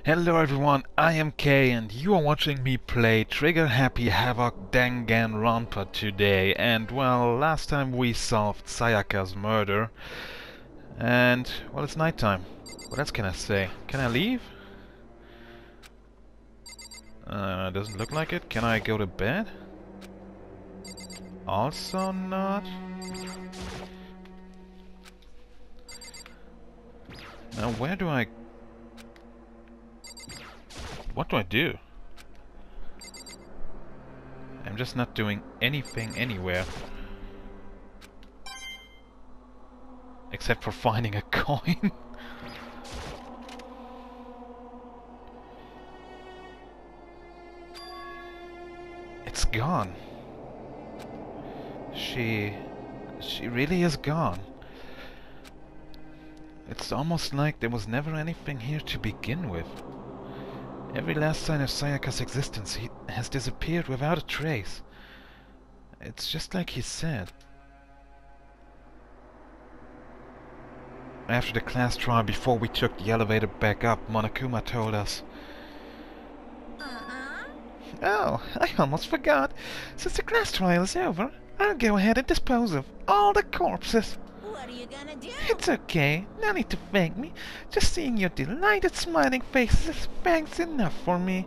Hello everyone, I am Kay and you are watching me play Trigger Happy HAVOC Danganronpa today. And well, last time we solved Sayaka's murder. And well, it's nighttime. What else can I say? Can I leave? Doesn't look like it. Can I go to bed? Also not. Now where do I... What do I do? I'm just not doing anything anywhere. Except for finding a coin. It's gone. She really is gone. It's almost like there was never anything here to begin with. Every last sign of Sayaka's existence has disappeared without a trace. It's just like he said. After the class trial, before we took the elevator back up, Monokuma told us. Oh, I almost forgot. Since the class trial is over, I'll go ahead and dispose of all the corpses. What are you gonna do? It's okay. No need to thank me. Just seeing your delighted smiling faces thanks enough for me.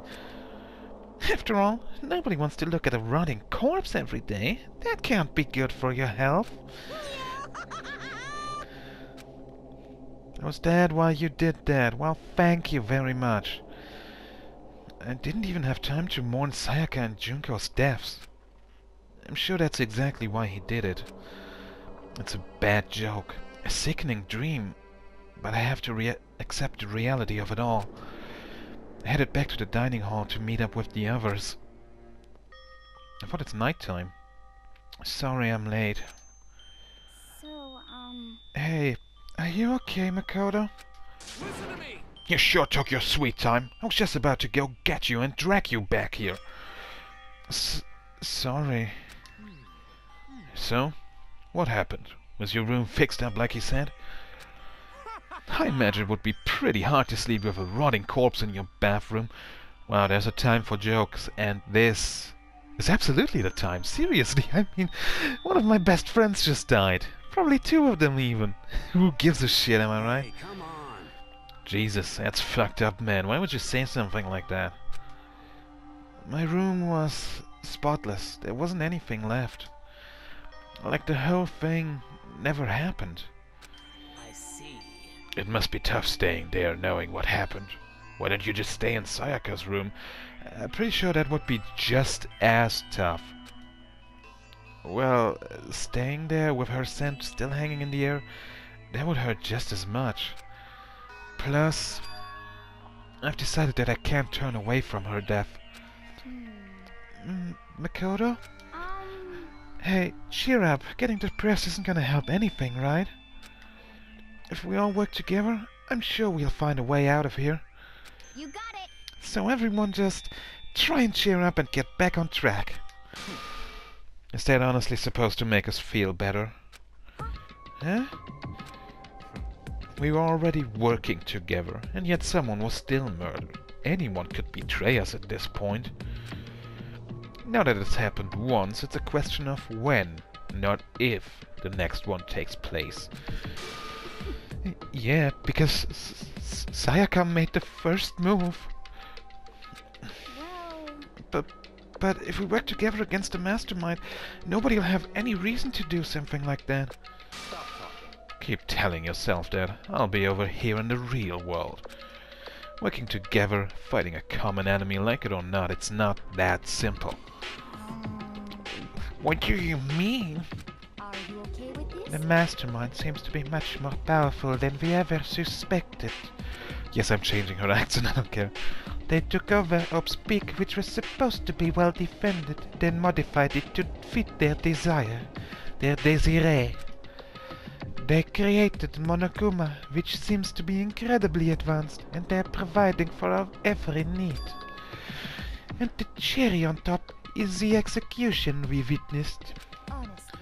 After all, nobody wants to look at a rotting corpse every day. That can't be good for your health. I was dead while you did that. Well, thank you very much. I didn't even have time to mourn Sayaka and Junko's deaths. I'm sure that's exactly why he did it. It's a bad joke, a sickening dream, but I have to accept the reality of it all. I headed back to the dining hall to meet up with the others. I thought it's nighttime. Sorry I'm late. So, Hey, are you okay, Makoto? Listen to me! You sure took your sweet time. I was just about to go get you and drag you back here. Sorry. So? What happened? Was your room fixed up like he said? I imagine it would be pretty hard to sleep with a rotting corpse in your bathroom. Wow, there's a time for jokes, and this is absolutely the time. Seriously, I mean, one of my best friends just died. Probably two of them even. Who gives a shit, am I right? Hey, come on. Jesus, that's fucked up, man. Why would you say something like that? My room was spotless. There wasn't anything left. Like the whole thing never happened. I see. It must be tough staying there knowing what happened. Why don't you just stay in Sayaka's room? I'm pretty sure that would be just as tough. Well, staying there with her scent still hanging in the air, that would hurt just as much. Plus, I've decided that I can't turn away from her death. Makoto? Hey, cheer up. Getting depressed isn't gonna help anything, right? If we all work together, I'm sure we'll find a way out of here. you got it. So everyone just try and cheer up and get back on track. Is that honestly supposed to make us feel better? Huh? We were already working together, and yet someone was still murdered. Anyone could betray us at this point. Now that it's happened once, it's a question of when, not if, the next one takes place. Yeah, because Sayaka made the first move. Well, But if we work together against the mastermind, nobody will have any reason to do something like that. Stop talking. Keep telling yourself that. I'll be over here in the real world. Working together, fighting a common enemy, like it or not, it's not that simple. What do you mean? are you okay with this? The mastermind seems to be much more powerful than we ever suspected. Yes, I'm changing her accent, I don't care. They took over Ops Peak, which was supposed to be well defended, then modified it to fit their desire, their désiré. They created Monokuma, which seems to be incredibly advanced, and they're providing for our every need. And the cherry on top is the execution we witnessed. Honestly.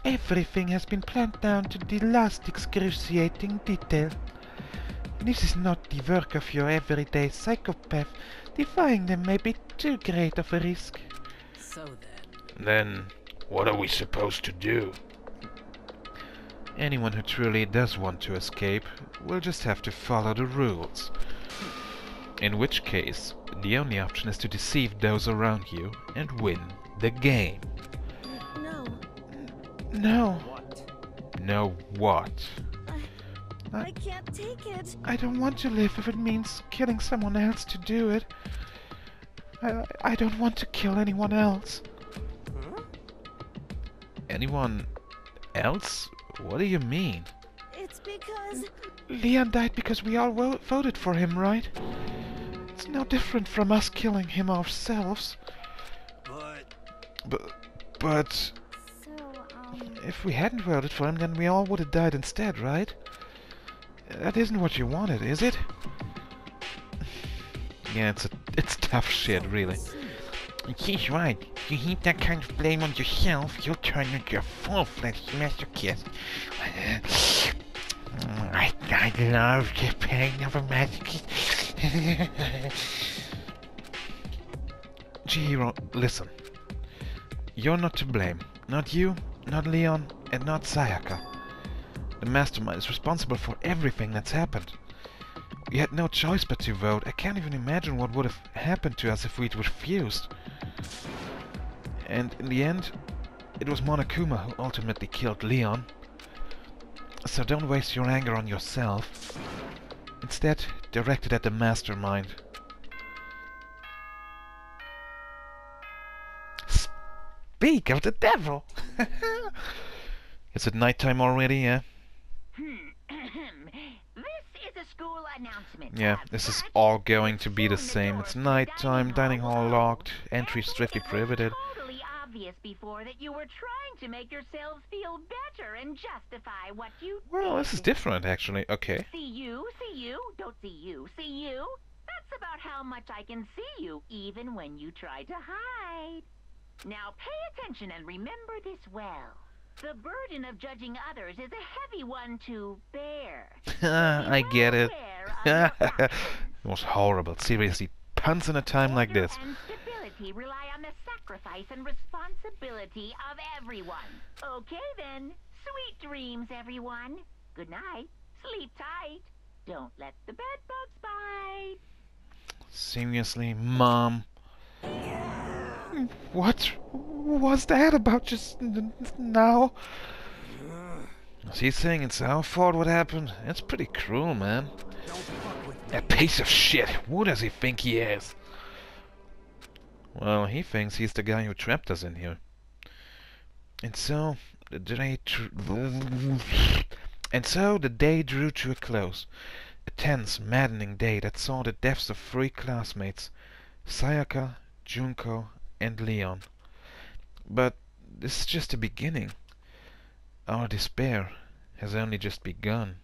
Everything has been planned down to the last excruciating detail. This is not the work of your everyday psychopath. Defying them may be too great of a risk. So then... Then, what are we supposed to do? Anyone who truly does want to escape will just have to follow the rules. In which case, the only option is to deceive those around you and win the game. No. No. What? No what? I can't take it. I don't want to live if it means killing someone else to do it. I don't want to kill anyone else. Huh? Anyone else? What do you mean? It's because... Leon died because we all voted for him, right? It's no different from us killing him ourselves. But So, if we hadn't voted for him, then we all would have died instead, right? That isn't what you wanted, is it? Yeah, it's tough shit, really. He's right. You heap that kind of blame on yourself, you'll turn into a full-fledged masochist. I love the pain of a masochist. Chihiro, listen. You're not to blame. Not you, not Leon, and not Sayaka. The mastermind is responsible for everything that's happened. We had no choice but to vote. I can't even imagine what would have happened to us if we'd refused. And in the end, it was Monokuma who ultimately killed Leon. So don't waste your anger on yourself. Instead, direct it at the mastermind. Speak of the devil! Is it nighttime already, yeah? This is a school announcement. Yeah, this is all going to be the same. It's nighttime, dining hall locked, entry strictly prohibited. Totally obvious before that you were trying to make yourselves feel better and justify what you Well, this is different, actually. Okay. see you, don't see you, see you. That's about how much I can see you, even when you try to hide. Now pay attention and remember this well. The burden of judging others is a heavy one to bear. I get it. Beware of your It was horrible. Seriously, puns in a time like Order this. and stability rely on the sacrifice and responsibility of everyone. Okay then. Sweet dreams, everyone. Good night. Sleep tight. Don't let the bed bugs bite. Seriously, Mom. What was that about just now? Is he saying it's our fault what happened? It's pretty cruel, man. Don't fuck with me. That piece of shit. Who does he think he is? Well, he thinks he's the guy who trapped us in here. And so the day drew to a close. A tense, maddening day that saw the deaths of 3 classmates, Sayaka, Junko, and Leon. But this is just the beginning. Our despair has only just begun.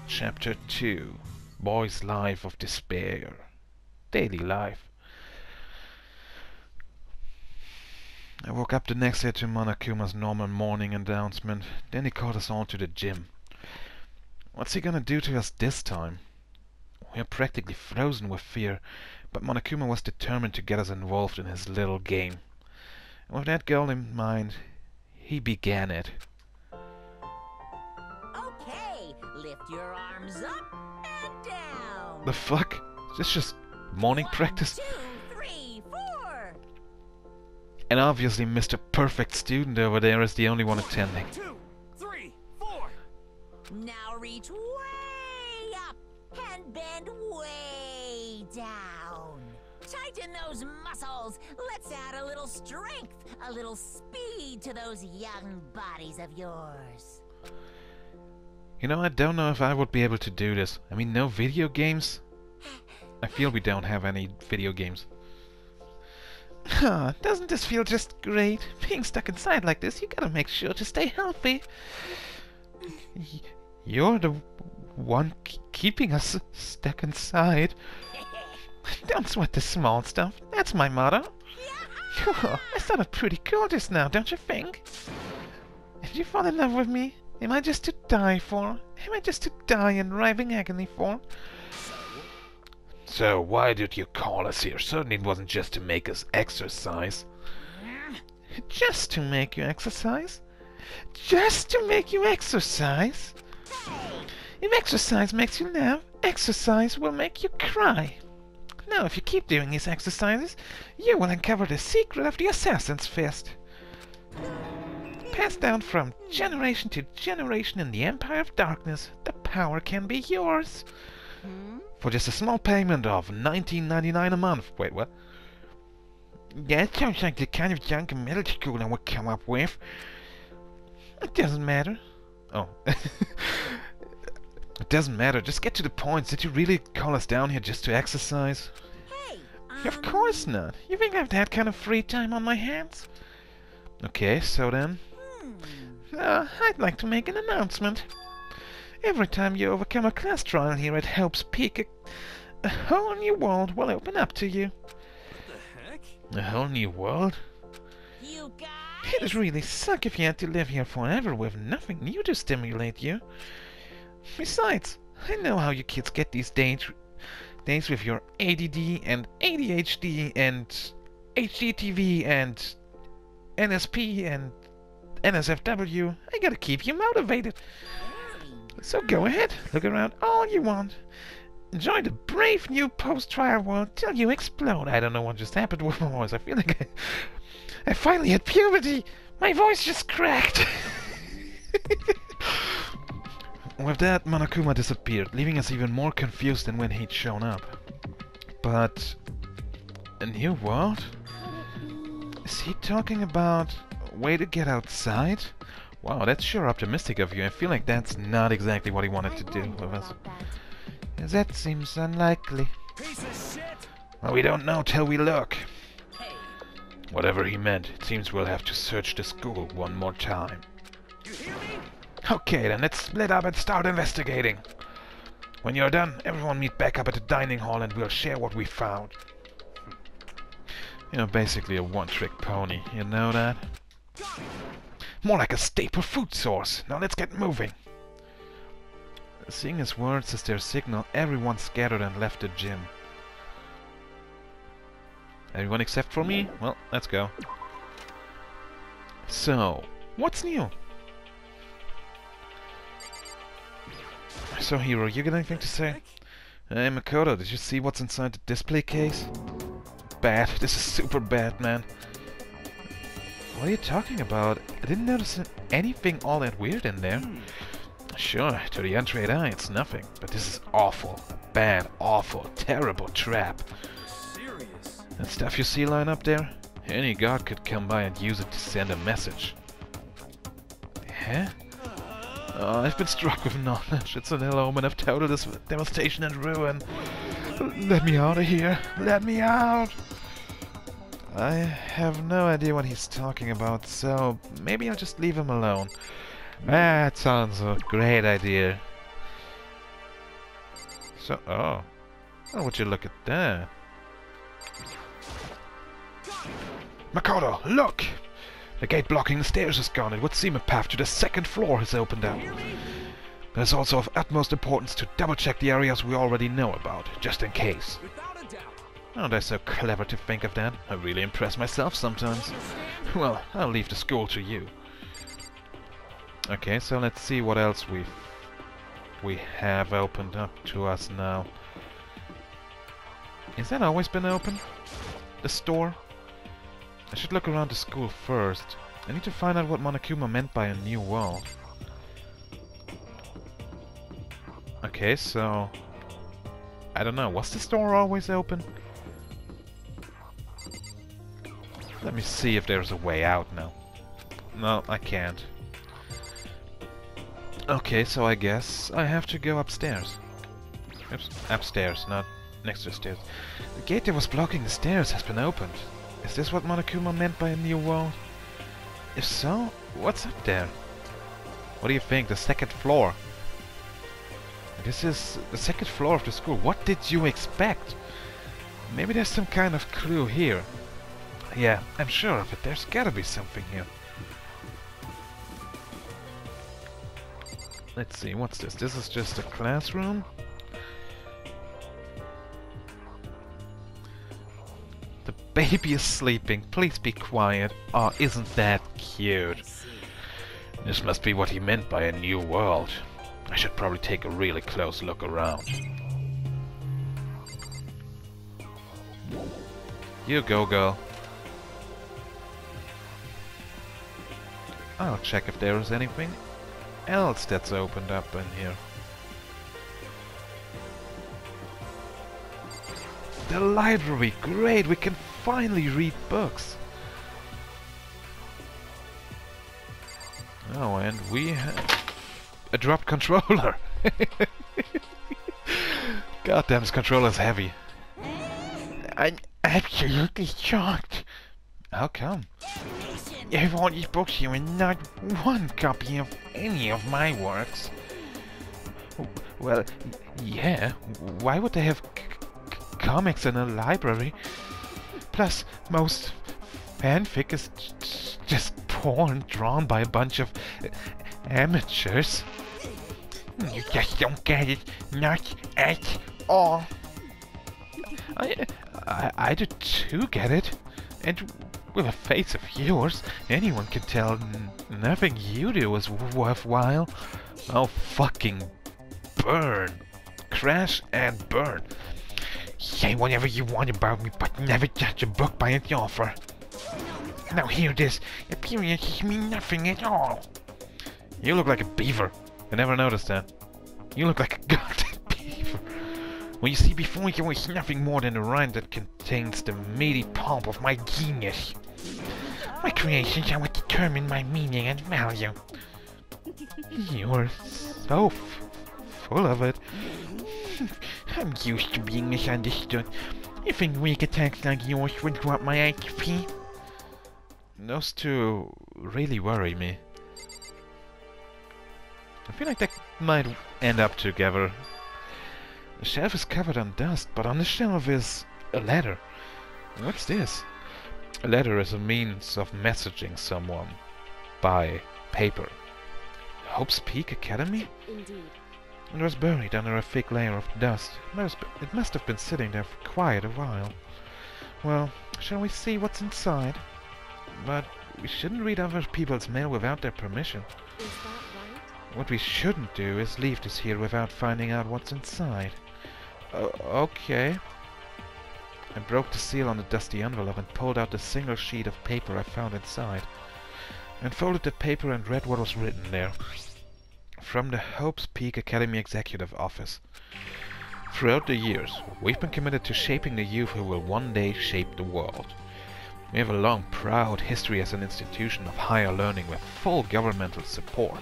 Chapter 2. Boy's Life of Despair. Daily life. I woke up the next day to Monokuma's normal morning announcement. Then he called us all to the gym. What's he gonna do to us this time? We are practically frozen with fear, but Monokuma was determined to get us involved in his little game. And with that goal in mind, he began it. Okay, lift your arms up and down. The fuck? Is this just morning practice? 1, 2, 3, 4. And obviously Mr. Perfect Student over there is the only one attending. 2, 3, 4. Now reach way up and bend way down. Tighten those muscles. Let's add a little strength, a little speed to those young bodies of yours. You know, I don't know if I would be able to do this. I mean, no video games? I feel we don't have any video games. Doesn't this feel just great? Being stuck inside like this, you gotta make sure to stay healthy. You're the one keeping us stuck inside. Don't sweat the small stuff. That's my motto. I sounded pretty cool just now, don't you think? Did you fall in love with me? Am I just to die for? Am I just to die in writhing agony for? So why did you call us here? Certainly it wasn't just to make us exercise. Just to make you exercise? Just to make you exercise? If exercise makes you laugh, exercise will make you cry. Now, if you keep doing these exercises, you will uncover the secret of the Assassin's Fist. Passed down from generation to generation in the Empire of Darkness, the power can be yours. For just a small payment of $19.99 a month. Wait, what? That sounds like the kind of junk a middle schooler would come up with. It doesn't matter. Oh. It doesn't matter. Just get to the point. Did you really call us down here just to exercise? Hey, Of course not. You think I have that kind of free time on my hands? Okay, so then... I'd like to make an announcement. Every time you overcome a class trial here at Hope's Peak, a whole new world will open up to you. The heck? A whole new world? you guys. It'd really suck if you had to live here forever with nothing new to stimulate you. Besides, I know how you kids get these days with your ADD and ADHD and HGTV and NSP and NSFW. I gotta keep you motivated. So go ahead, look around all you want. Enjoy the brave new post-trial world till you explode. I don't know what just happened with my voice. I feel like I finally hit puberty. My voice just cracked. With that, Monokuma disappeared, leaving us even more confused than when he'd shown up. But... a new world? Is he talking about a way to get outside? Wow, that's sure optimistic of you. I feel like that's not exactly what he wanted to do with us. Yes, that seems unlikely. Piece of shit! Well, we don't know till we look. Whatever he meant, it seems we'll have to search the school one more time. You hear me? Okay, then let's split up and start investigating. When you're done, everyone meet back up at the dining hall and we'll share what we found. You know, basically a one-trick pony, you know that? More like a staple food source. Now let's get moving. Seeing his words as their signal, everyone scattered and left the gym. Everyone except for me? Well, let's go. So, what's new? So, Hero, you got anything to say? Hey, Makoto, did you see what's inside the display case? Bad. This is super bad, man. What are you talking about? I didn't notice anything all that weird in there. Sure, to the untrained eye, it's nothing. But this is awful. Bad, awful, terrible trap. Serious? That stuff you see lying up there? Any god could come by and use it to send a message. Huh? Oh, I've been struck with knowledge. It's an ill omen of total devastation and ruin. Let me out of here. Let me out. I have no idea what he's talking about, so maybe I'll just leave him alone. That sounds a great idea. So, oh, would you look at that? Makoto, look! The gate blocking the stairs is gone. It would seem a path to the second floor has opened up. But it's also of utmost importance to double-check the areas we already know about, just in case. Without a doubt. Aren't I so clever to think of that? I really impress myself sometimes. Well, I'll leave the school to you. Okay, so let's see what else we have opened up to us now. Has that always been open? The store? I should look around the school first. I need to find out what Monokuma meant by a new world. Okay, so... I don't know, was the store always open? Let me see if there's a way out now. No, I can't. Okay, so I guess I have to go upstairs. Oops, upstairs, not next to the stairs. The gate that was blocking the stairs has been opened. Is this what Monokuma meant by a new world? If so, what's up there? What do you think? The second floor? This is the second floor of the school. What did you expect? Maybe there's some kind of clue here. Yeah, I'm sure of it. There's gotta be something here. Let's see, what's this? This is just a classroom? The baby is sleeping. Please be quiet. Oh, isn't that cute? This must be what he meant by a new world. I should probably take a really close look around. You go, girl. I'll check if there is anything else that's opened up in here. The library! Great! We can finally read books! Oh, and we have a dropped controller! God damn, this controller is heavy. I'm absolutely shocked. How come? I have all these books here and not one copy of any of my works. Well, yeah. Why would they have comics in a library? Plus, most fanfic is just porn drawn by a bunch of amateurs. You just don't get it. Not at all. I do too get it. And with a face of yours, anyone can tell nothing you do is worthwhile. Oh, fucking burn. Crash and burn. Say whatever you want about me, but never judge a book by its author. Now hear this. Appearances mean nothing at all. You look like a beaver. I never noticed that. You look like a goddamn beaver. What you see before you is nothing more than a rind that contains the meaty pulp of my genius. My creations are what determine my meaning and value. You're so full of it. I'm used to being misunderstood. You think weak attacks like yours would drop my HP? Those two really worry me. I feel like they might end up together. The shelf is covered in dust, but on the shelf is a letter. What's this? A letter is a means of messaging someone by paper. Hope's Peak Academy? Indeed. It was buried under a thick layer of dust. It must have been sitting there for quite a while. Well, shall we see what's inside? But we shouldn't read other people's mail without their permission. Is that right? What we shouldn't do is leave this here without finding out what's inside. Okay. I broke the seal on the dusty envelope and pulled out the single sheet of paper I found inside. And folded the paper and read what was written there. From the Hope's Peak Academy Executive Office. Throughout the years, we've been committed to shaping the youth who will one day shape the world. We have a long, proud history as an institution of higher learning with full governmental support.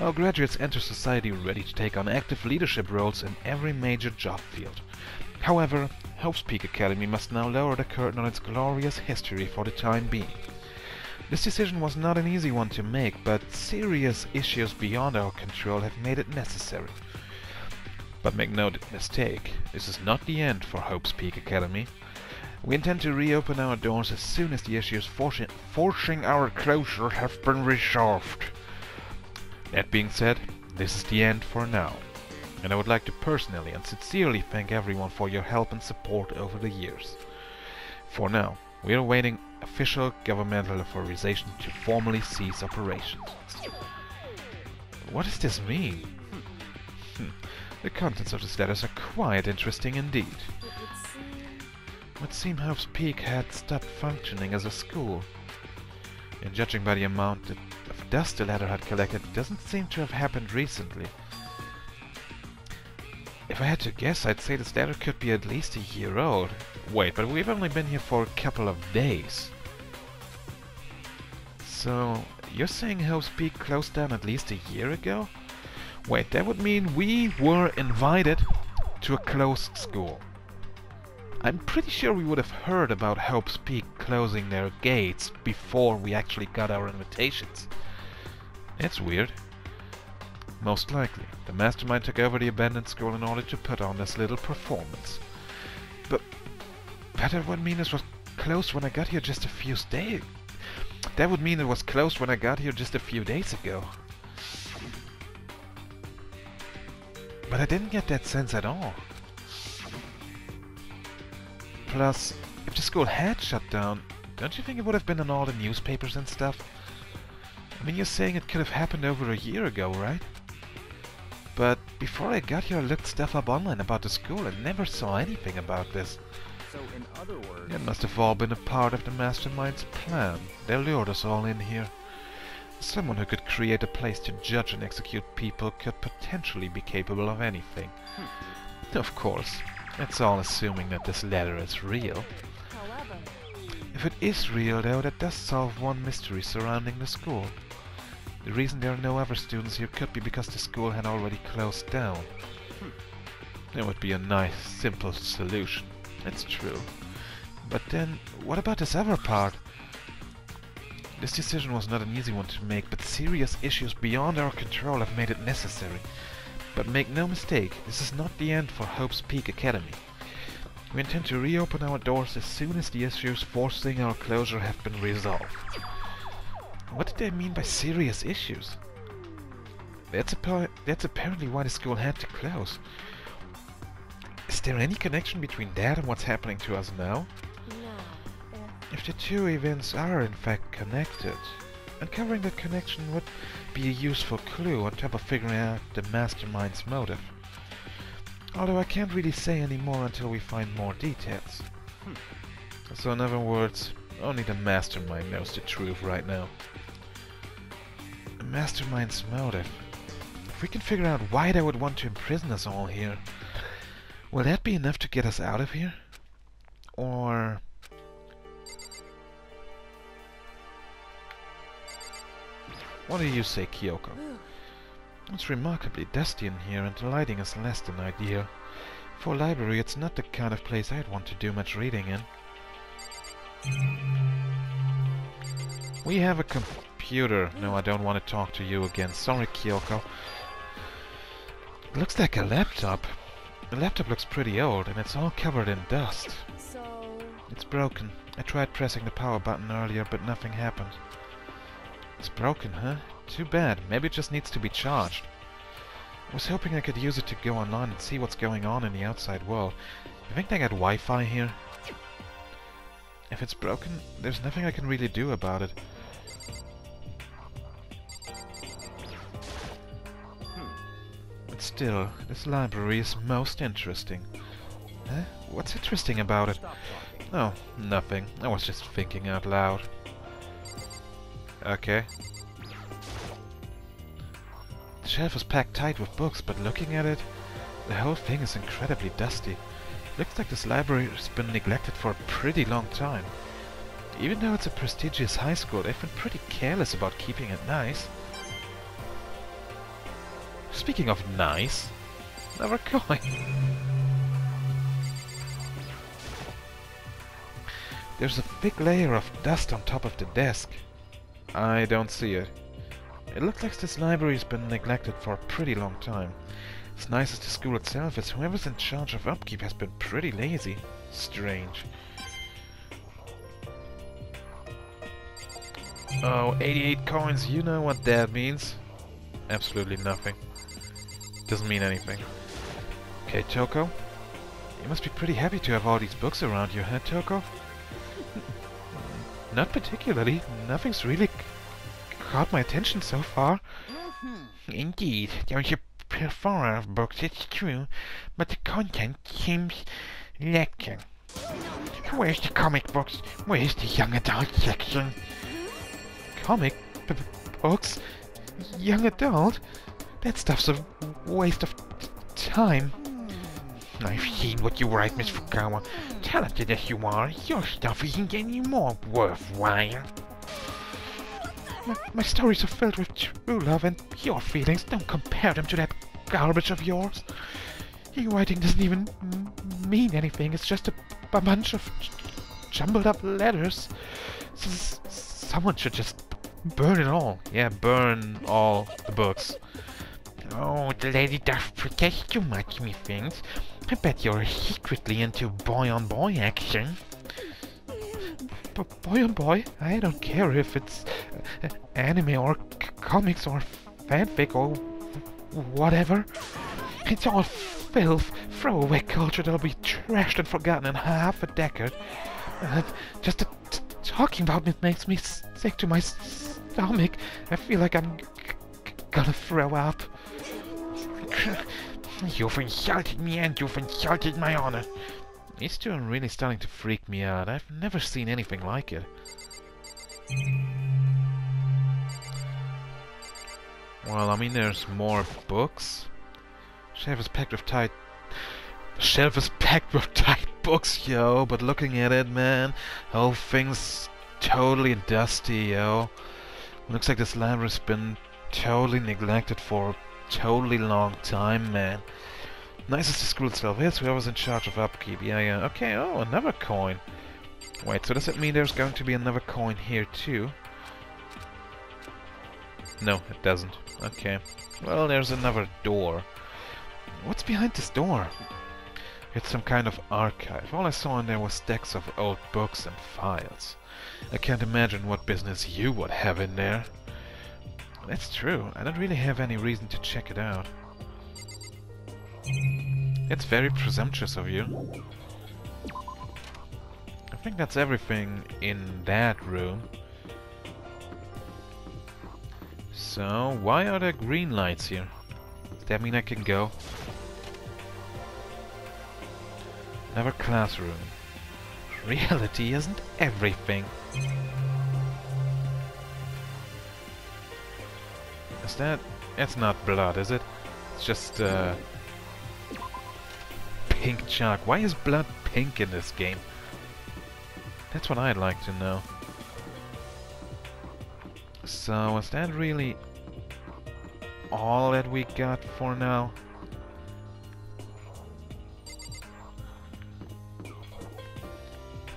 Our graduates enter society ready to take on active leadership roles in every major job field. However, Hope's Peak Academy must now lower the curtain on its glorious history for the time being. This decision was not an easy one to make, but serious issues beyond our control have made it necessary. But make no mistake, this is not the end for Hope's Peak Academy. We intend to reopen our doors as soon as the issues forcing our closure have been resolved. That being said, this is the end for now. And I would like to personally and sincerely thank everyone for your help and support over the years. For now, we are awaiting official governmental authorization to formally cease operations. What does this mean? The contents of this letters are quite interesting indeed. It would seem Hope's Peak had stopped functioning as a school. And judging by the amount of dust the letter had collected, it doesn't seem to have happened recently. If I had to guess, I'd say this letter could be at least a year old. Wait, but we've only been here for a couple of days. So, you're saying Hope's Peak closed down at least a year ago? Wait, that would mean we were invited to a closed school. I'm pretty sure we would have heard about Hope's Peak closing their gates before we actually got our invitations. It's weird. Most likely, the mastermind took over the abandoned school in order to put on this little performance. But that would mean it was closed when I got here just a few days. That would mean it was closed when I got here just a few days ago. But I didn't get that sense at all. Plus, if the school had shut down, don't you think it would have been in all the newspapers and stuff? I mean, you're saying it could have happened over a year ago, right? But before I got here, I looked stuff up online about the school and never saw anything about this. So, in other words... It must have all been a part of the mastermind's plan. They lured us all in here. Someone who could create a place to judge and execute people could potentially be capable of anything. Of course, it's all assuming that this letter is real. However, If it is real, though, that does solve one mystery surrounding the school. The reason there are no other students here could be because the school had already closed down. That would be a nice, simple solution. It's true. But then, what about this other part? This decision was not an easy one to make, but serious issues beyond our control have made it necessary. But make no mistake, this is not the end for Hope's Peak Academy. We intend to reopen our doors as soon as the issues forcing our closure have been resolved. What did they mean by serious issues? That's apparently why the school had to close. Is there any connection between that and what's happening to us now? no. If the two events are in fact connected, uncovering that connection would be a useful clue on top of figuring out the mastermind's motive. Although I can't really say any more until we find more details. So in other words, only the mastermind knows the truth right now. The mastermind's motive. If we can figure out why they would want to imprison us all here, will that be enough to get us out of here? Or... what do you say, Kyoko? It's remarkably dusty in here and the lighting is less than ideal. For a library, it's not the kind of place I'd want to do much reading in. We have a computer. No, I don't want to talk to you again. Sorry, Kyoko. It looks like a laptop. The laptop looks pretty old and it's all covered in dust. So, It's broken. I tried pressing the power button earlier, but nothing happened. It's broken, huh? Too bad. Maybe it just needs to be charged. I was hoping I could use it to go online and see what's going on in the outside world. You think they got Wi-Fi here? If it's broken, there's nothing I can really do about it. But still, this library is most interesting. Huh? What's interesting about it? Stop talking. Oh, nothing. I was just thinking out loud. Okay. The shelf is packed tight with books, but looking at it, the whole thing is incredibly dusty. Looks like this library has been neglected for a pretty long time. Even though it's a prestigious high school, they've been pretty careless about keeping it nice. Speaking of nice, another coin. There's a thick layer of dust on top of the desk. I don't see it. It looks like this library's been neglected for a pretty long time. As nice as the school itself is, whoever's in charge of upkeep has been pretty lazy. Strange. Oh, 88 coins, you know what that means. Absolutely nothing. Doesn't mean anything. Okay, Toko. You must be pretty happy to have all these books around you, huh, Toko? Not particularly. Nothing's really caught my attention so far. Indeed, there's a plethora of books, it's true, but the content seems lacking. Where's the comic books? Where's the young adult section? Comic books? Young adult? That stuff's a waste of time. I've seen what you write, Miss Fukawa. Talented as you are, your stuff isn't any more worthwhile. My stories are filled with true love, and your feelings don't compare them to that garbage of yours. Your writing doesn't even mean anything. It's just a bunch of jumbled up letters. Someone should just burn it all. Yeah, burn all the books. Oh, the lady does protest too much, methinks. I bet you're secretly into boy-on-boy action. Boy-on-boy? I don't care if it's anime or comics or fanfic or whatever. It's all filth, throwaway culture that'll be trashed and forgotten in half a decade. Just talking about it makes me sick to my stomach. I feel like I'm gonna throw up. You've insulted me and you've insulted my honor. These two are really starting to freak me out. I've never seen anything like it. Well, I mean, there's more books. Shelf is packed with tight books, yo. But looking at it, man, whole thing's totally dusty, yo. Looks like this library's been totally neglected for a totally long time, man. Nice as the school itself is, whoever's in charge of upkeep. Yeah. Okay, oh, another coin. Wait, so does it mean there's going to be another coin here too? No, it doesn't. Okay. Well, there's another door. What's behind this door? It's some kind of archive. All I saw in there was stacks of old books and files. I can't imagine what business you would have in there. That's true. I don't really have any reason to check it out. It's very presumptuous of you. I think that's everything in that room. So, why are there green lights here? Does that mean I can go? Another classroom. Reality isn't everything. Is that... It's not blood, is it? It's just, pink chalk. Why is blood pink in this game? That's what I'd like to know. So, is that really all that we got for now?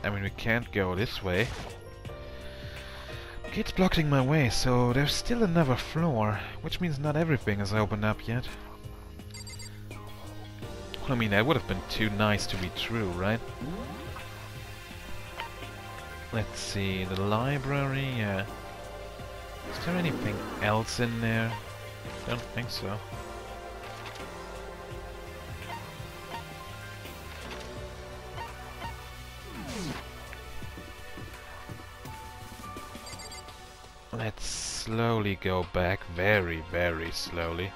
I mean, we can't go this way. Gate's blocking my way, so there's still another floor, which means not everything is opened up yet. I mean, that would have been too nice to be true, right? Let's see, the library, yeah. Is there anything else in there? Don't think so. Let's slowly go back, very, very slowly.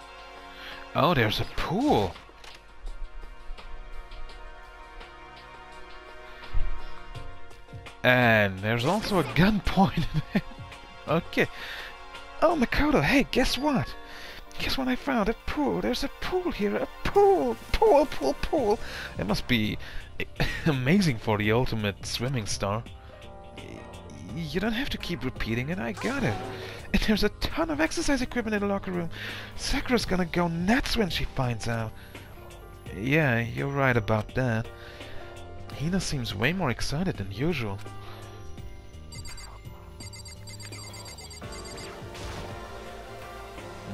Oh, there's a pool! And there's also a gun pointed there. Okay. Oh, Makoto, hey, guess what? Guess what I found? A pool. There's a pool here. A pool. Pool. It must be amazing for the ultimate swimming star. You don't have to keep repeating it. I got it. And there's a ton of exercise equipment in the locker room. Sakura's gonna go nuts when she finds out. Yeah, you're right about that. Hina seems way more excited than usual.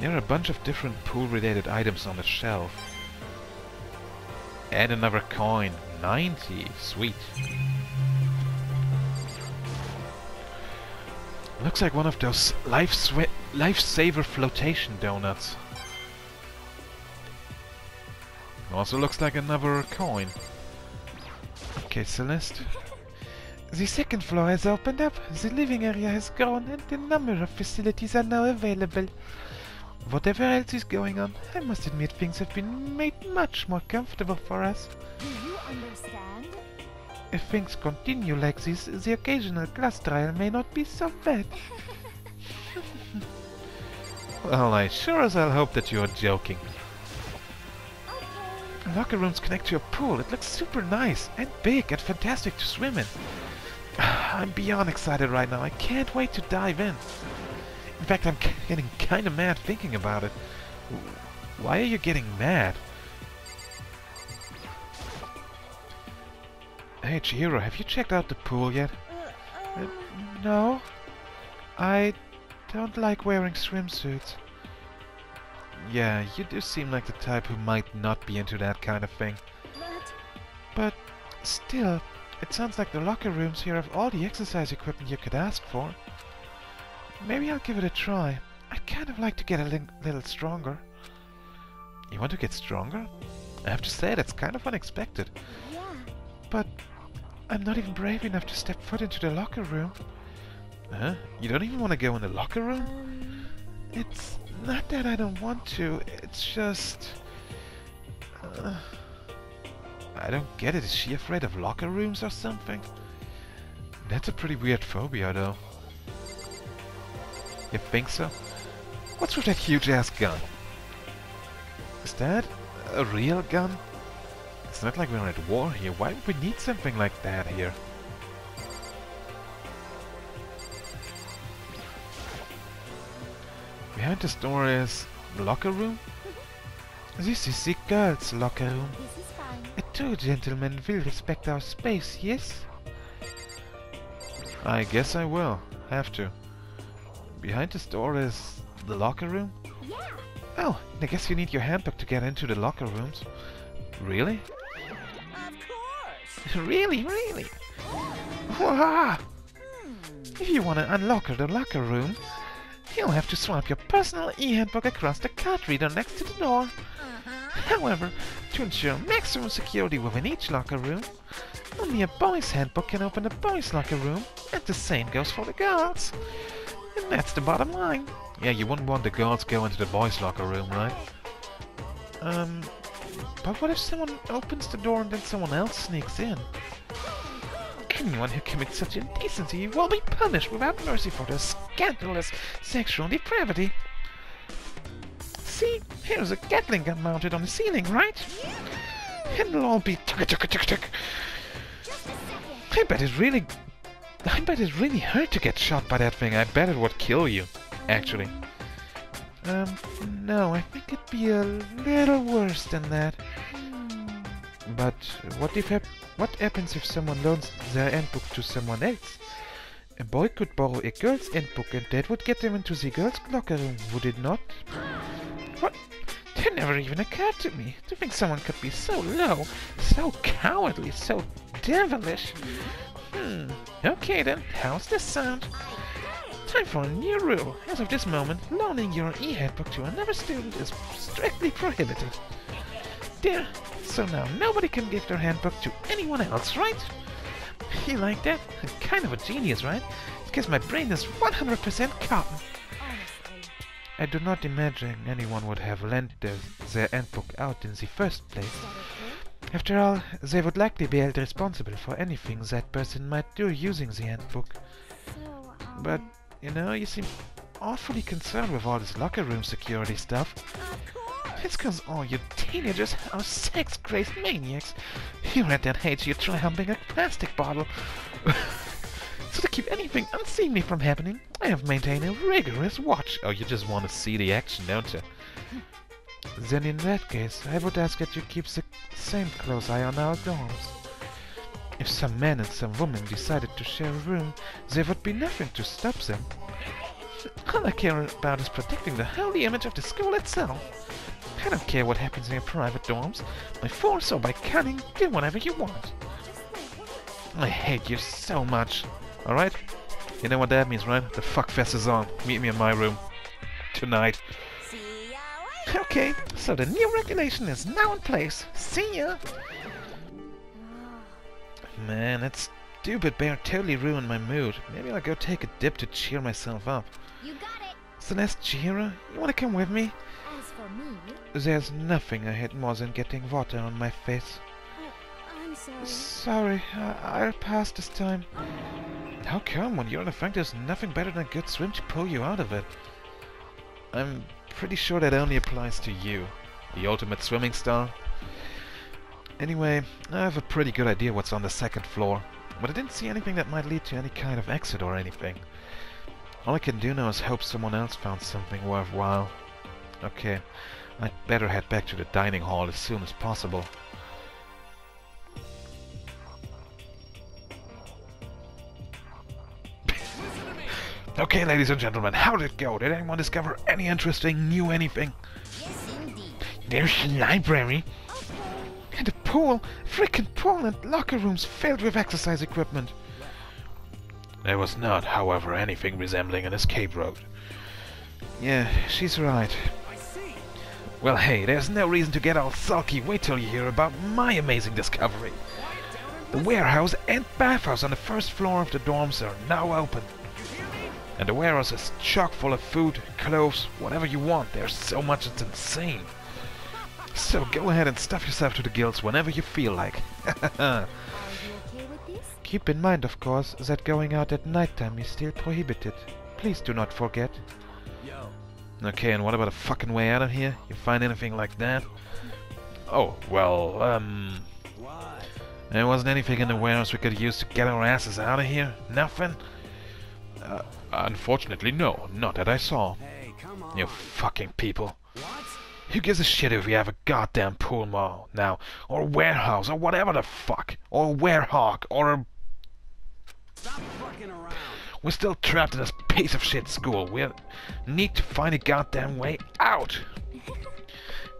There are a bunch of different pool-related items on the shelf. Add another coin. 90. Sweet. Looks like one of those lifesaver flotation donuts. Also looks like another coin. Okay, Celeste. The second floor has opened up, the living area has grown, and a number of facilities are now available. Whatever else is going on, I must admit things have been made much more comfortable for us. Do you understand? If things continue like this, the occasional class trial may not be so bad. Well, I sure as hell hope that you are joking. Okay. Locker rooms connect to a pool. It looks super nice and big and fantastic to swim in. I'm beyond excited right now. I can't wait to dive in. In fact, I'm getting kinda mad thinking about it. Why are you getting mad? Hey Chihiro, have you checked out the pool yet? No. I don't like wearing swimsuits. Yeah, you do seem like the type who might not be into that kind of thing. But still, it sounds like the locker rooms here have all the exercise equipment you could ask for. Maybe I'll give it a try. I'd kind of like to get a little stronger. You want to get stronger? I have to say, that's kind of unexpected. Yeah. But I'm not even brave enough to step foot into the locker room. Huh? You don't even want to go in the locker room? It's not that I don't want to, it's just... I don't get it. Is she afraid of locker rooms or something? That's a pretty weird phobia, though. You think so? What's with that huge-ass gun? Is that a real gun? It's not like we're at war here. Why would we need something like that here? Behind this door is the locker room? This is the girls' locker room. This is fine. Two gentlemen will respect our space, yes? I guess I will. Have to. Behind this door is the locker room? Yeah. Oh, I guess you need your handbook to get into the locker rooms. Really? Of course. Really? Really? Wah! If you want to unlock the locker room, you'll have to swipe your personal e-handbook across the card reader next to the door. However, to ensure maximum security within each locker room, only a boy's handbook can open a boy's locker room, and the same goes for the girls. And that's the bottom line. Yeah, you wouldn't want the girls go into the boys' locker room, right? But what if someone opens the door and then someone else sneaks in? Anyone who commits such indecency will be punished without mercy for their scandalous sexual depravity. See, here's a Gatling gun mounted on the ceiling, right? It'll all be tick-a-tick-a-tick-a-tick. I bet it really hurt to get shot by that thing. I bet it would kill you, actually. No, I think it'd be a little worse than that. But what happens if someone loans their handbook to someone else? A boy could borrow a girl's handbook and that would get them into the girl's locker room, would it not? What? That never even occurred to me. To think someone could be so low, so cowardly, so devilish. Okay then, how's this sound? Time for a new rule. As of this moment, loaning your e-handbook to another student is strictly prohibited. There. So now nobody can give their handbook to anyone else, right? You like that? I'm kind of a genius, right? Because my brain is 100% cotton. I do not imagine anyone would have lent their handbook out in the first place. After all, they would likely be held responsible for anything that person might do using the handbook. But, you know, you seem awfully concerned with all this locker room security stuff. It's cause all you teenagers are sex-crazed maniacs. You're at that age you try humping a plastic bottle. So to keep anything unseemly from happening, I have maintained a rigorous watch. Oh, you just want to see the action, don't you? Then in that case, I would ask that you keep the same close eye on our dorms. If some man and some woman decided to share a room, there would be nothing to stop them. All I care about is protecting the holy image of the school itself. I don't care what happens in your private dorms. By force or by cunning, do whatever you want. I hate you so much. Alright? You know what that means, right? The fuckfest is on. Meet me in my room. Tonight. Okay, so the new regulation is now in place. See ya! Man, that stupid bear totally ruined my mood. Maybe I'll go take a dip to cheer myself up. You got it. Celeste Cheera, you wanna come with me? As for me, There's nothing I hate more than getting water on my face. I'm sorry. Sorry, I'll pass this time. How come? When you're in a funk, there's nothing better than a good swim to pull you out of it. I'm pretty sure that only applies to you, the ultimate swimming star. Anyway, I have a pretty good idea what's on the second floor, but I didn't see anything that might lead to any kind of exit or anything. All I can do now is hope someone else found something worthwhile. Okay, I'd better head back to the dining hall as soon as possible. Okay, ladies and gentlemen, how did it go? Did anyone discover any interesting new anything? Yes, indeed. There's the library. And a pool, freaking pool and locker rooms filled with exercise equipment. There was not, however, anything resembling an escape route. Yeah, she's right. I see. Well, hey, there's no reason to get all sulky. Wait till you hear about my amazing discovery. The warehouse and bathhouse on the first floor of the dorms are now open. And the warehouse is chock full of food, clothes, whatever you want. There's so much, it's insane. So go ahead and stuff yourself to the gills whenever you feel like. Are you okay with this? Keep in mind, of course, that going out at nighttime is still prohibited. Please do not forget. Okay, and what about a fucking way out of here? You find anything like that? Oh, well, there wasn't anything in the warehouse we could use to get our asses out of here? Nothing? Unfortunately, no. Not that I saw. Hey, come on. You fucking people. What? Who gives a shit if we have a goddamn pool mall now? Or warehouse, or whatever the fuck? Or warehawk, or a... Stop fucking around. We're still trapped in this piece of shit school. We need to find a goddamn way out.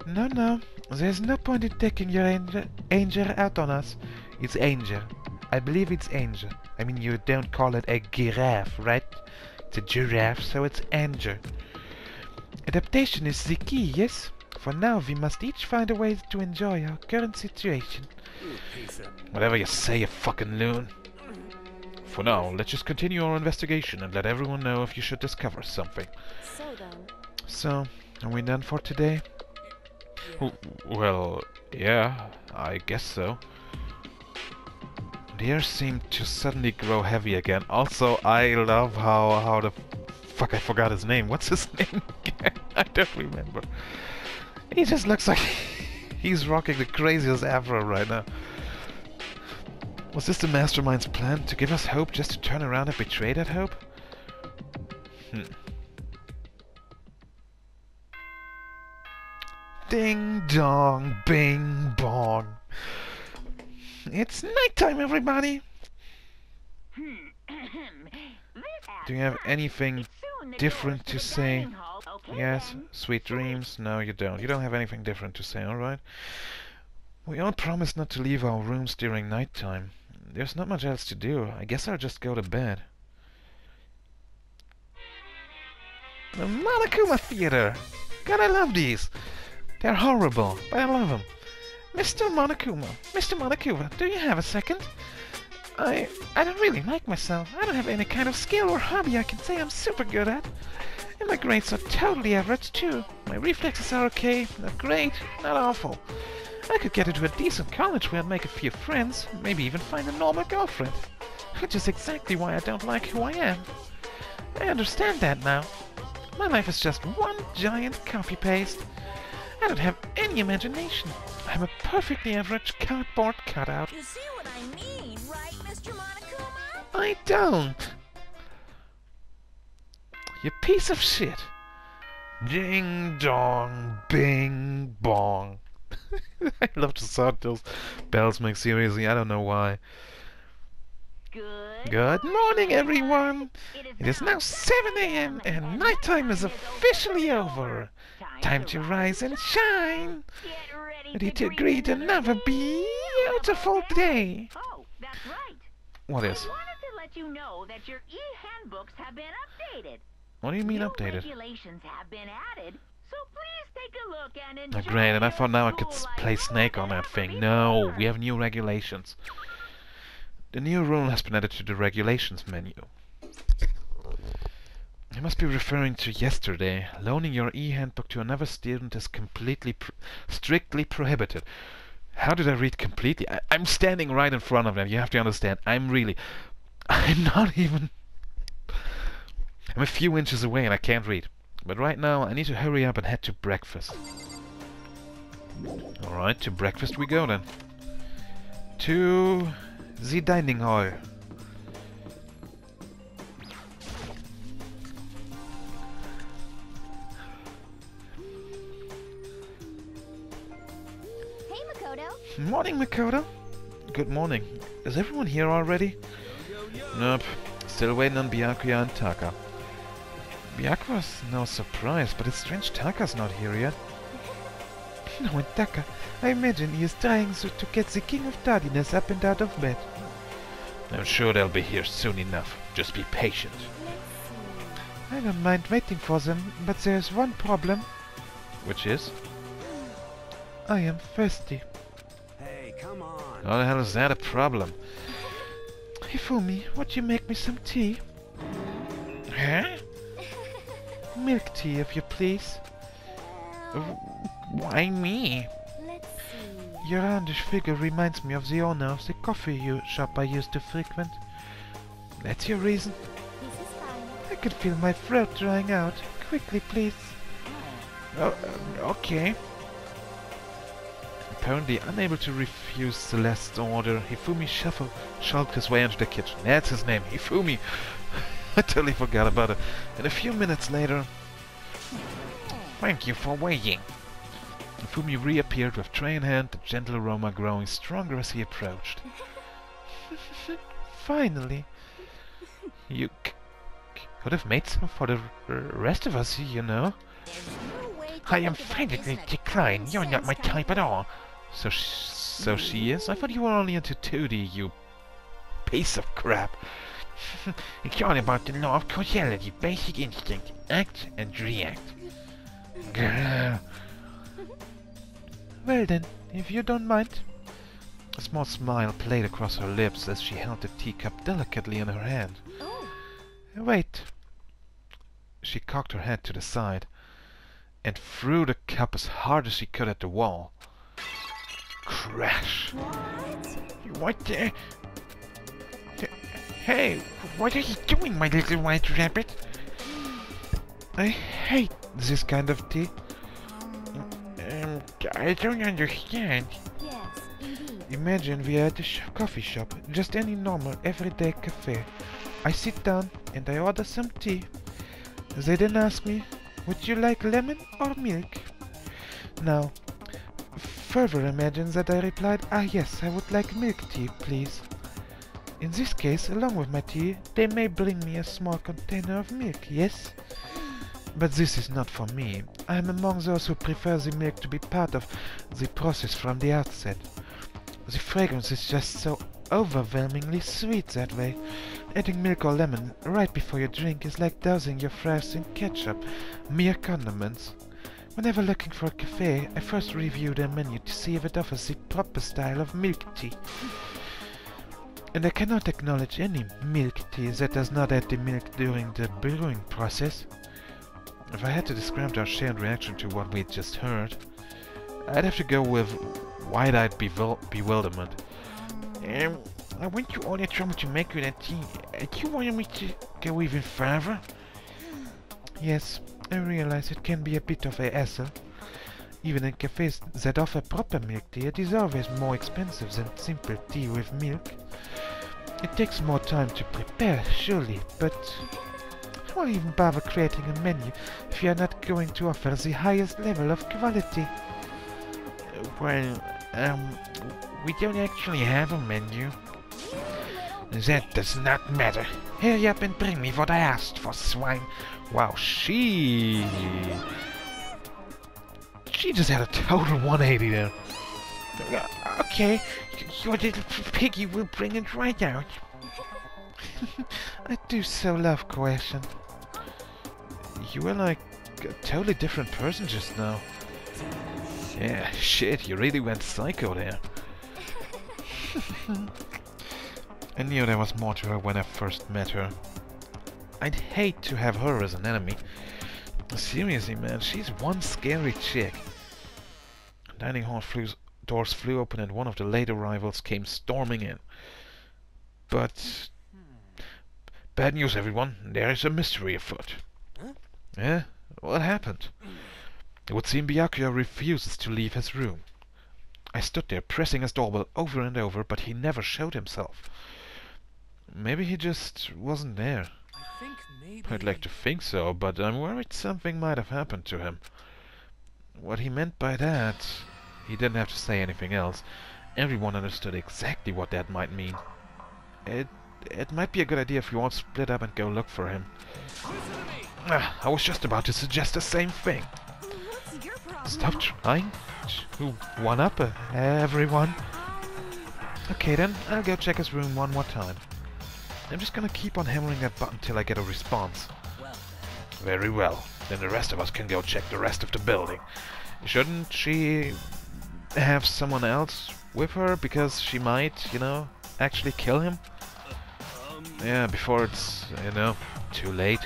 No. There's no point in taking your anger out on us. It's anger. I believe it's anger. I mean, you don't call it a giraffe, right? It's a giraffe, so it's anger. Adaptation is the key, yes? For now, we must each find a way to enjoy our current situation. Whatever you say, you fucking loon. For now, let's just continue our investigation and let everyone know if you should discover something. So then, So, are we done for today? Well, yeah, I guess so. The air seemed to suddenly grow heavy again. Also, I love how the fuck I forgot his name. What's his name again? I don't remember. He just looks like he's rocking the craziest afro right now. Was this the mastermind's plan? To give us hope just to turn around and betray that hope? Ding dong, bing bong. It's nighttime, everybody! Do you have anything different to say? Yes, sweet dreams? No, you don't. You don't have anything different to say, alright? We all promised not to leave our rooms during nighttime. There's not much else to do. I guess I'll just go to bed. The Monokuma Theater! God, I love these! They're horrible, but I love them. Mr. Monokuma, do you have a second? I don't really like myself. I don't have any kind of skill or hobby I can say I'm super good at. And my grades are totally average too. My reflexes are okay, not great, not awful. I could get into a decent college where I'd make a few friends, maybe even find a normal girlfriend. Which is exactly why I don't like who I am. I understand that now. My life is just one giant copy-paste. I don't have any imagination. I'm a perfectly average cardboard cutout. you see what I mean, right, Mr. Monokuma? I don't. You piece of shit. Ding dong, bing bong. I love the sound those bells make, seriously. I don't know why. Good morning, everyone. It is now 7 AM and nighttime is officially over. Time to rise and shine. Ready to greet another beautiful day. Oh, that's right. What I is? wanted to let you know that your e-handbooks have been updated. What do you mean New updated? regulations have been added, so please take a look and enjoy. Oh, great, and I your thought now I could school life play Snake on that thing. No, before. we have new regulations. The new rule has been added to the regulations menu. You must be referring to yesterday. Loaning your e-handbook to another student is completely, strictly prohibited. How did I read completely? I'm standing right in front of them. You have to understand. I'm not even... I'm a few inches away and I can't read. But right now, I need to hurry up and head to breakfast. Alright, to breakfast we go then. To the dining hall. Hey, Makoto. Morning, Makoto. Good morning. Is everyone here already? Nope. Still waiting on Byakuya and Taka. Byakuya's no surprise, but it's strange Taka's not here yet. No, and Taka, I imagine he is trying to get the King of Tardiness up and out of bed. I'm sure they'll be here soon enough. Just be patient. Let's see. I don't mind waiting for them, but there's one problem. Which is? I am thirsty. Hey, come on. How the hell is that a problem? Hifumi, would you make me some tea? Huh? Milk tea, if you please. Why me? Let's see. Your roundish figure reminds me of the owner of the coffee shop I used to frequent. That's your reason? This is fine. I can feel my throat drying out. Quickly, please. Oh, okay. Apparently unable to refuse Celeste's order, Hifumi shuffled his way into the kitchen. That's his name, Hifumi. I totally forgot about it. And a few minutes later... Thank you for waiting. Hifumi reappeared with tray in hand, the gentle aroma growing stronger as he approached. Finally. You could have made some for the rest of us, you know. There's no way to I look at emphatically this decline. You're not my Sense type at all. So she is? I thought you were only into 2D, you piece of crap. It's all about the law of causality, basic instinct, act and react. Grrr. Well then, if you don't mind. A small smile played across her lips as she held the teacup delicately in her hand. Oh, Wait. She cocked her head to the side and threw the cup as hard as she could at the wall. Crash! what? What the? Hey, what are you doing, my little white rabbit? I hate this kind of tea. I don't understand. Yes, indeed. Imagine we are at a coffee shop, just any normal, everyday cafe. I sit down and I order some tea. They then ask me, would you like lemon or milk? Now, further imagine that I replied, yes, I would like milk tea, please. In this case, along with my tea, they may bring me a small container of milk, yes? But this is not for me. I am among those who prefer the milk to be part of the process from the outset. The fragrance is just so overwhelmingly sweet that way. Adding milk or lemon right before you drink is like dousing your fries in ketchup, mere condiments. Whenever looking for a cafe, I first review their menu to see if it offers the proper style of milk tea. And I cannot acknowledge any milk tea that does not add the milk during the brewing process. If I had to describe our shared reaction to what we'd just heard, I'd have to go with wide-eyed bewilderment. I went to all that trouble to make you that tea. Do you want me to go even further? Yes, I realize it can be a bit of a hassle. Even in cafes that offer proper milk tea, it is always more expensive than simple tea with milk. It takes more time to prepare, surely, but why even bother creating a menu if you are not going to offer the highest level of quality? Well, we don't actually have a menu. That does not matter. Hurry up and bring me what I asked for, swine. Wow, she just had a total 180 there. Okay, your little piggy will bring it right out. I do so love coercion. You were like a totally different person just now. Yeah, shit, you really went psycho there. I knew there was more to her when I first met her. I'd hate to have her as an enemy. Seriously, man, she's one scary chick. Dining hall doors flew open and one of the late arrivals came storming in. But... bad news, everyone. There is a mystery afoot. Huh? Yeah? What happened? It would seem Byakuya refuses to leave his room. I stood there pressing his doorbell over and over, but he never showed himself. Maybe he just wasn't there. I think maybe... I'd like to think so, but I'm worried something might have happened to him. What he meant by that... He didn't have to say anything else. Everyone understood exactly what that might mean. It might be a good idea if we all split up and go look for him. I was just about to suggest the same thing. What's your problem? Stop trying to one-up everyone. Okay then, I'll go check his room one more time. I'm just gonna keep on hammering that button till I get a response. Very well. Then the rest of us can go check the rest of the building. Shouldn't she have someone else with her because she might, you know, actually kill him. Yeah, before it's, you know, too late.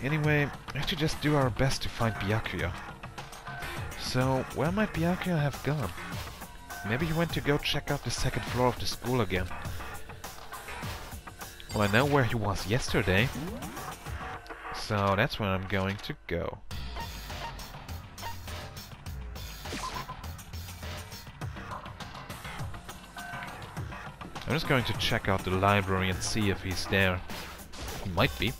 Anyway, we have to just do our best to find Byakuya. So, where might Byakuya have gone? Maybe he went to go check out the second floor of the school again. Well, I know where he was yesterday. So, that's where I'm going to go. I'm just going to check out the library and see if he's there. He might be.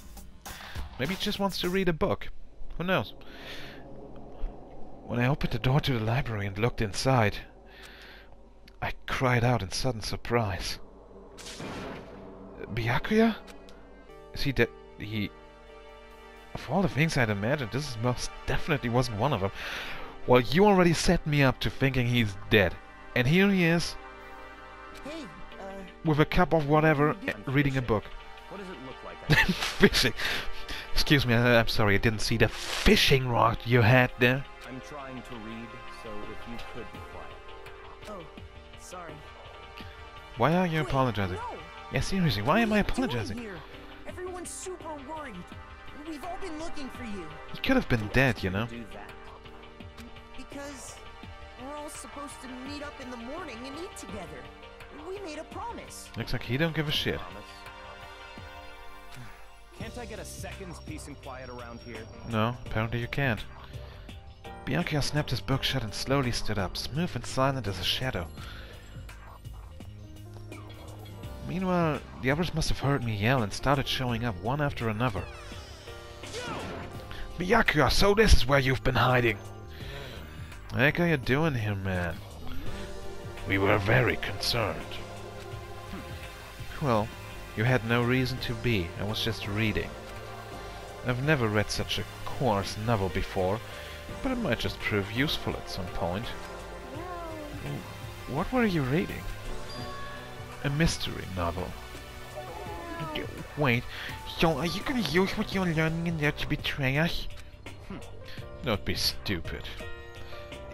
Maybe he just wants to read a book. Who knows? When I opened the door to the library and looked inside, I cried out in sudden surprise. Byakuya? Is he dead? Of all the things I'd imagined, this most definitely wasn't one of them. Well, you already set me up to thinking he's dead. And here he is, Hey, with a cup of whatever, reading a book. What does it look like? Fishing. Excuse me, I'm sorry, I didn't see the fishing rod you had there. I'm trying to read, so if you could be quiet. oh, sorry. Why are you Wait, apologizing? no. Yeah, seriously, why am I What are you doing apologizing? here? Everyone's super worried. We've all been looking for you. He could have been dead, you know. Do that. Because we're all supposed to meet up in the morning and eat together. We made a promise. Looks like he don't give a shit. Promise. Can't I get a second's peace and quiet around here? No, apparently you can't. Byakuya snapped his book shut and slowly stood up, smooth and silent as a shadow. Meanwhile, the others must have heard me yell and started showing up one after another. Byakuya, so this is where you've been hiding! What are you doing here, man? We were very concerned. Well, you had no reason to be. I was just reading. I've never read such a coarse novel before, but it might just prove useful at some point. What were you reading? A mystery novel. Wait, so are you gonna use what you're learning in there to betray us? Don't be stupid.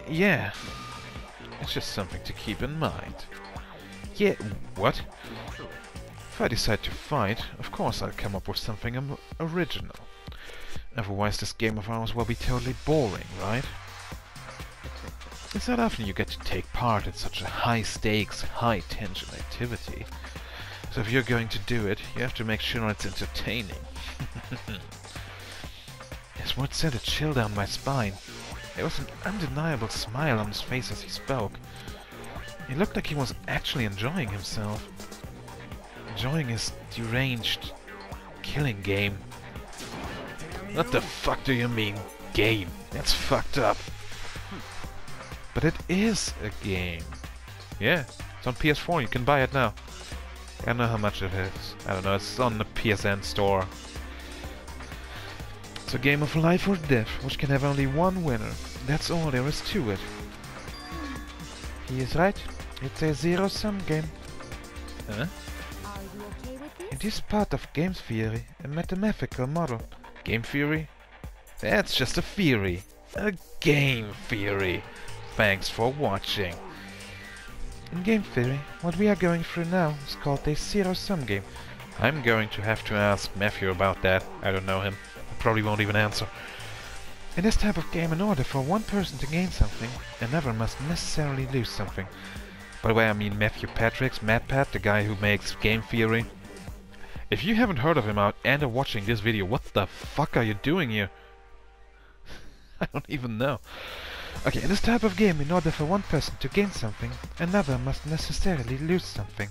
Yeah, it's just something to keep in mind. Yeah, what? If I decide to fight, of course I'll come up with something original. Otherwise this game of ours will be totally boring, right? It's not often you get to take part in such a high-stakes, high-tension activity. So if you're going to do it, you have to make sure it's entertaining. His words sent a chill down my spine. There was an undeniable smile on his face as he spoke. He looked like he was actually enjoying himself. Enjoying his deranged killing game. What the fuck do you mean, game? That's fucked up. But it is a game. Yeah, it's on PS4, you can buy it now. I don't know how much it is. I don't know, it's on the PSN store. It's a game of life or death, which can have only one winner. That's all there is to it. He is right. It's a zero-sum game. Huh? Are you okay with this? It is part of game theory, a mathematical model. Game theory? That's just a theory. A game theory. Thanks for watching. In game theory, what we are going through now is called a zero-sum game. I'm going to have to ask Matthew about that. I don't know him. He probably won't even answer. In this type of game, in order for one person to gain something, another must necessarily lose something. By the way, I mean Matthew Patrick's MatPat, the guy who makes game theory. If you haven't heard of him out and are watching this video, what the fuck are you doing here? I don't even know. Okay, in this type of game, in order for one person to gain something, another must necessarily lose something.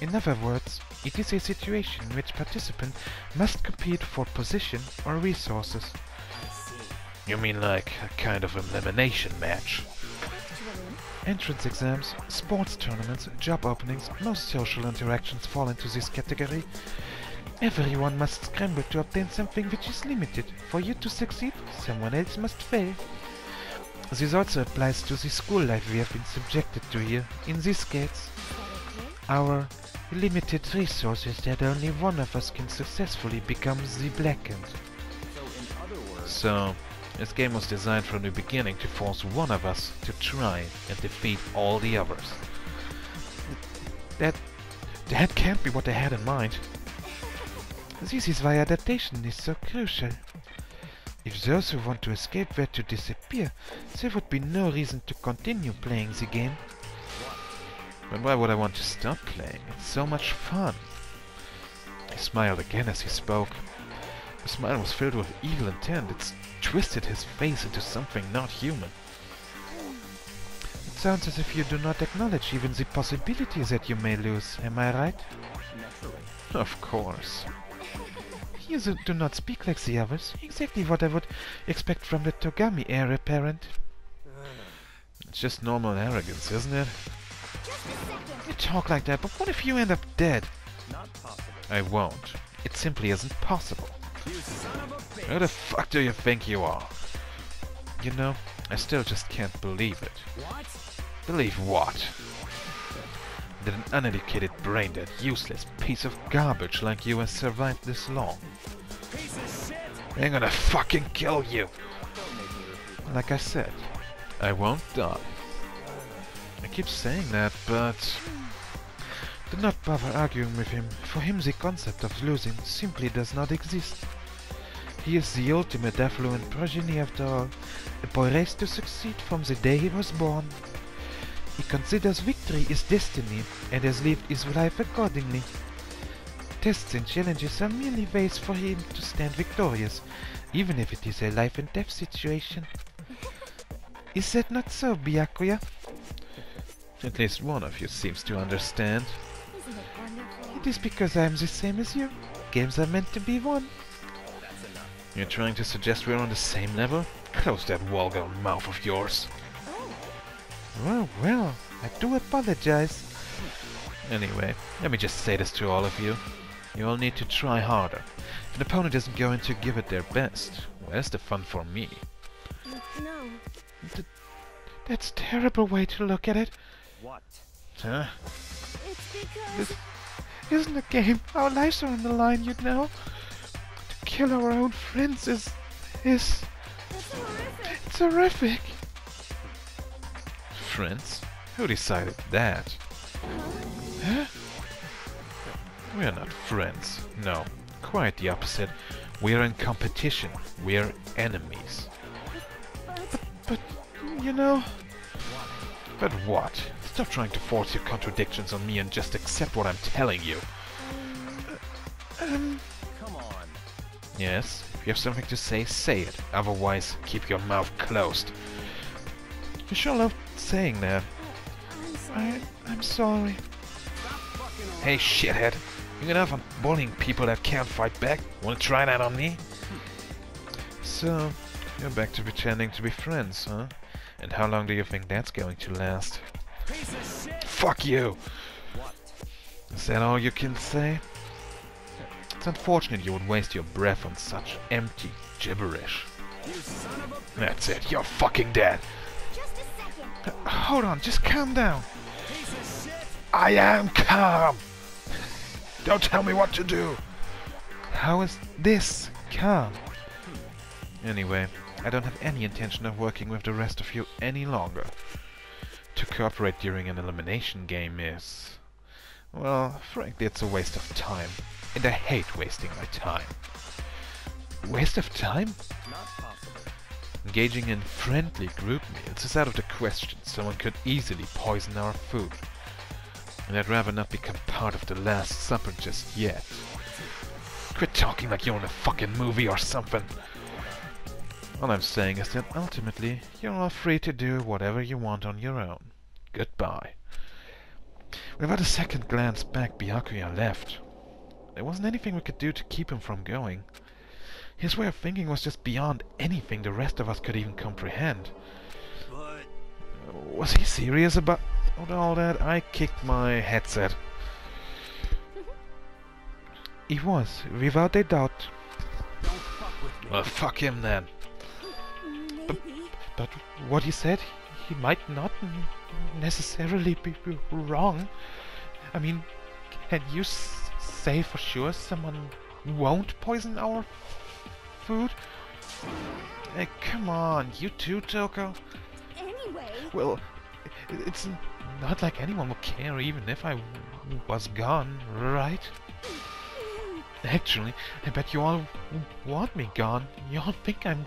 In other words, it is a situation in which participants must compete for position or resources. You mean like a kind of elimination match? Entrance exams, sports tournaments, job openings, most social interactions fall into this category. Everyone must scramble to obtain something which is limited. For you to succeed, someone else must fail. This also applies to the school life we have been subjected to here. In this case, our limited resources that only one of us can successfully become the blackened. So in other words, So, This game was designed from the beginning to force one of us to try and defeat all the others. That can't be what they had in mind. This is why adaptation is so crucial. If those who want to escape were to disappear, there would be no reason to continue playing the game. But why would I want to stop playing? It's so much fun. He smiled again as he spoke. The smile was filled with evil intent. It twisted his face into something not human. It sounds as if you do not acknowledge even the possibility that you may lose. Am I right? Naturally. Of course. You do not speak like the others. Exactly what I would expect from the Togami heir apparent. It's just normal arrogance, isn't it? You talk like that, but what if you end up dead? Not possible. I won't. It simply isn't possible. You son of a bitch. Who the fuck do you think you are? You know, I still just can't believe it. What? Believe what? That an uneducated, brain-dead, useless piece of garbage like you has survived this long. Piece of shit. I'm gonna fucking kill you! Don't make me repeat. Like I said, I won't die. I keep saying that, but... do not bother arguing with him. For him the concept of losing simply does not exist. He is the ultimate affluent progeny after all. A boy raised to succeed from the day he was born. He considers victory his destiny and has lived his life accordingly. Tests and challenges are merely ways for him to stand victorious, even if it is a life and death situation. Is that not so, Byakuya? At least one of you seems to understand. Isn't it wonderful? It is because I am the same as you. Games are meant to be won. That's enough. You're trying to suggest we're on the same level? Close that vulgar mouth of yours. Well, I do apologize. Anyway, let me just say this to all of you. You all need to try harder. If an opponent isn't going to give it their best, where's the fun for me? No. That's a terrible way to look at it. What? Huh? It's because... This isn't a game. Our lives are on the line, you know. To kill our own friends is... It's horrific. It's horrific. Friends? Who decided that? Huh? We're not friends. No, quite the opposite. We're in competition. We're enemies. But, you know... But what? Stop trying to force your contradictions on me and just accept what I'm telling you. Come on. Yes, if you have something to say, say it. Otherwise, keep your mouth closed. You sure love saying that. I'm sorry. I'm sorry. Stop fucking around. Hey, shithead. You gonna have fun bullying people that can't fight back? Wanna try that on me? So, you're back to pretending to be friends, huh? And how long do you think that's going to last? Piece of shit. Fuck you! What? Is that all you can say? It's unfortunate you would waste your breath on such empty gibberish. You son of a bitch. That's it, you're fucking dead! Just a second. Hold on, just calm down! Piece of shit. I am calm! Don't tell me what to do! How is this calm? Anyway, I don't have any intention of working with the rest of you any longer. To cooperate during an elimination game is... well, frankly, it's a waste of time. And I hate wasting my time. Waste of time? Not possible. Engaging in friendly group meals is out of the question. Someone could easily poison our food. And I'd rather not become part of the Last Supper just yet. Quit talking like you're in a fucking movie or something. All I'm saying is that ultimately, you're all free to do whatever you want on your own. Goodbye. Without a second glance back, Byakuya left. There wasn't anything we could do to keep him from going. His way of thinking was just beyond anything the rest of us could even comprehend. But... Was he serious about all that? I kicked my headset. He was, without a doubt. don't fuck with me. Well, fuck him then. Maybe. But what he said, he might not necessarily be wrong. I mean, can you say for sure someone won't poison our food? Hey, come on, you too, Toko? Anyway, Well, it's not like anyone would care even if I was gone, right? Actually, I bet you all want me gone. You all think I'm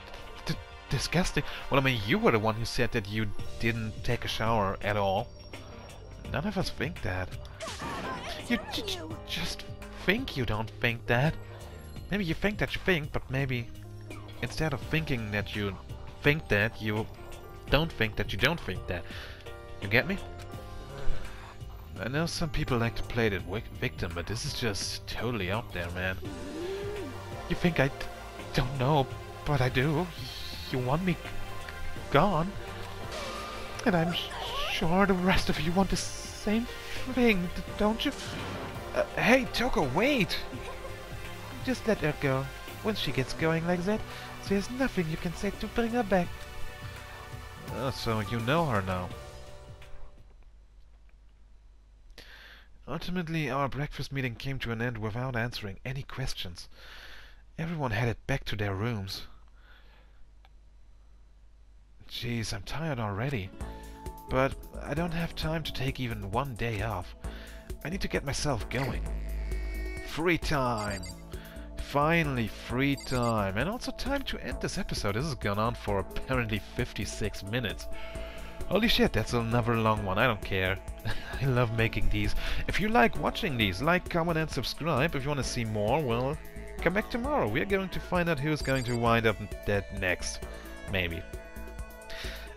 disgusting. Well, I mean, you were the one who said that you didn't take a shower at all. None of us think that. You just think you don't think that. Maybe you think that you think, but maybe instead of thinking that you think that, you don't think that you don't think that. You get me? I know some people like to play the victim, but this is just totally out there, man. You think I don't know, but I do. You want me gone. And I'm sure the rest of you want the same thing, don't you? Hey, Toko, wait! Just let her go. Once she gets going like that, there's nothing you can say to bring her back. So you know her now. Ultimately, our breakfast meeting came to an end without answering any questions. Everyone headed back to their rooms. Jeez, I'm tired already. But I don't have time to take even one day off. I need to get myself going. Free time! Finally free time! And also time to end this episode. This has gone on for apparently 56 minutes. Holy shit, that's another long one. I don't care. I love making these. If you like watching these, like, comment and subscribe. If you want to see more, well, come back tomorrow. We're going to find out who's going to wind up dead next. Maybe.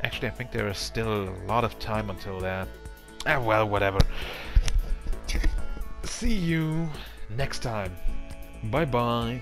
Actually, I think there is still a lot of time until that. Ah, well, whatever. See you next time. Bye-bye.